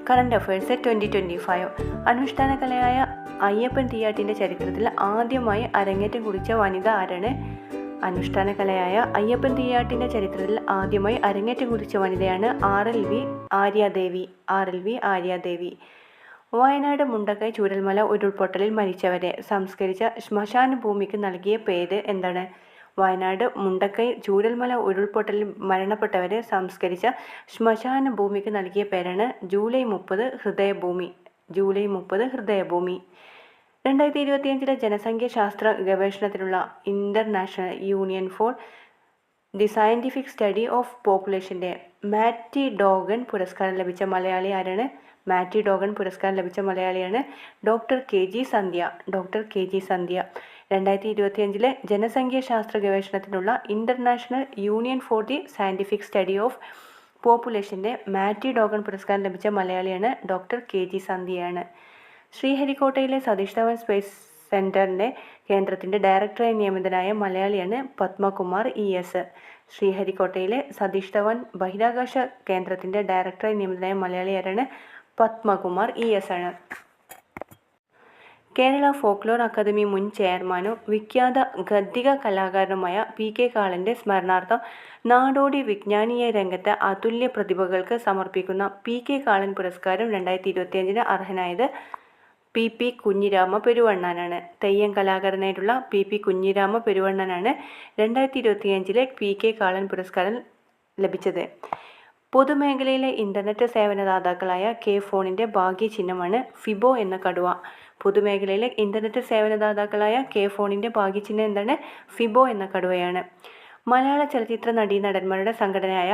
Current affairs 2025. അനുഷ്ഠാന കലയായ അയ്യപ്പൻ തീയാട്ടിൻ്റെ ചരിത്രത്തിൽ ആദ്യമായി അരങ്ങേറ്റം കുറിച്ച വനിത ആരാണ്? അനുഷ്ഠാന കലയായ അയ്യപ്പൻ തീയാട്ടിൻ്റെ ചരിത്രത്തിൽ ആദ്യമായി അരങ്ങേറ്റം കുറിച്ച വനിതയാണ് RLV ആര്യാദേവി. വയനാട് മുണ്ടക്കൈ ചൂരൽമല ഉരുൾപൊട്ടലിൽ മരിച്ചവരെ സംസ്കരിച്ച ശ്മശാന ഭൂമിക്ക് നൽകിയ പേര് എന്താണ്? വയനാട് മുണ്ടക്കൈ ചൂരൽമല ഉരുൾപൊട്ടലിൽ മരണപ്പെട്ടവരെ സംസ്കരിച്ച ശ്മശാന ഭൂമിക്ക് നൽകിയ പേരാണ് ജൂലൈ 30 ഹൃദയഭൂമി. 2025 ജനസംഖ്യ ശാസ്ത്ര ഗവേഷണത്തിനുള്ള international union for the scientific study of പോപ്പുലേഷന്റെ മാറ്റി ഡോഗൻ പുരസ്കാരം ലഭിച്ച മലയാളി ആരാണ്? മാറ്റി ഡോഗൻ പുരസ്കാരം ലഭിച്ച മലയാളിയാണ് ഡോക്ടർ KG സന്ധ്യ. 2025 ജനസംഖ്യ ശാസ്ത്ര ഗവേഷണത്തിനുള്ള international union for the scientific study of പോപ്പുലേഷന്റെ മാറ്റി ഡോഗൻ പുരസ്കാരം ലഭിച്ച മലയാളിയാണ് ഡോക്ടർ KG സന്ധ്യയാണ്. ശ്രീഹരിക്കോട്ടയിലെ സതീഷ് ധവൻ സ്പേസ് സെന്ററിന്റെ കേന്ദ്രത്തിന്റെ ഡയറക്ടറായി നിയമിതനായ മലയാളിയാണ് പത്മകുമാർ ES. ശ്രീഹരിക്കോട്ടയിലെ സതീഷ് ധവൻ ബഹിരാകാശ കേന്ദ്രത്തിന്റെ ഡയറക്ടറായി നിയമിതനായ മലയാളി ആരാണ്? പത്മകുമാർ ES ആണ്. കേരള ഫോക്ലോർ അക്കാദമി മുൻ ചെയർമാനും വിഖ്യാത ഗദ്ദിക കലാകാരനുമായ PK കാളന്റെ സ്മരണാർത്ഥം നാടോടി വിജ്ഞാനീയ രംഗത്തെ അതുല്യ പ്രതിഭകൾക്ക് സമർപ്പിക്കുന്ന PK കാളൻ പുരസ്കാരം 2025 അർഹനായത് PP Kunhirama പെരുവണ്ണനാണ്. Theyyam കലാകാരനായിട്ടുള്ള PP Kunhirama പെരുവണ്ണനാണ് 2025 PK കാളൻ പുരസ്കാരം ലഭിച്ചത്. പൊതുമേഖലയിലെ ഇന്റർനെറ്റ് സേവനദാതാക്കളായ K-ഫോണിന്റെ ഭാഗ്യചിഹ്നമാണ് ഫിബോ എന്ന കടുവ. പൊതുമേഖലയിലെ ഇന്റർനെറ്റ് സേവനദാതാക്കളായ K-ഫോണിന്റെ ഭാഗ്യചിഹ്നം എന്താണ്? ഫിബോ എന്ന കടുവയാണ്. മലയാള ചലച്ചിത്ര നടീനടന്മാരുടെ സംഘടനയായ